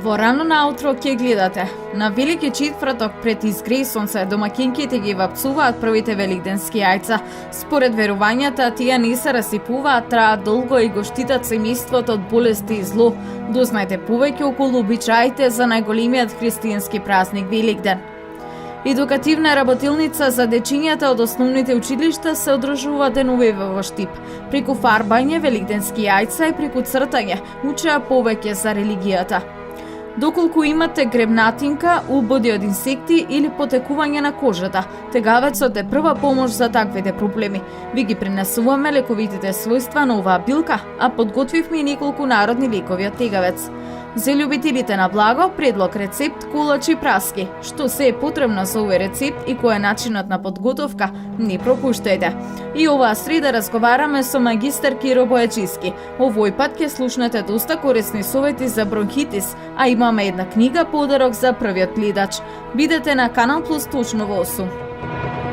Порано наутро ќе гледате. На Велики четврток пред изгреј сонце домаќинките ги вапцуваат првите великденски јајца. Според верувањата, тие не се расипуваат, траат долго и го штитат семејството од болести и зло. Дознајте повеќе околу обичаите за најголемиот христијански празник Великден. Едукативна работилница за дечињата од основните училишта се одржува деновиве во Штип. Преку фарбање великденски јајца и преку цртање учеа повеќе за религијата. Доколку имате гребнатинка, убоди од инсекти или потекување на кожата, тегавецот е прва помош за таквите проблеми. Ви ги пренесуваме лековитите својства на оваа билка, а подготвивме и неколку народни лекови од тегавец. За љубителите на благо, предлог рецепт кулачи праски. Што се е потребно за овој рецепт и кој е начинот на подготовка, не пропуштајте. И оваа среда разговараме со магистар Киро Бојачиски. Овој пат ќе слушнете доста корисни совети за бронхитис, а имаме една книга подарок за првиот гледач. Бидете на Канал Плюс точно во 8.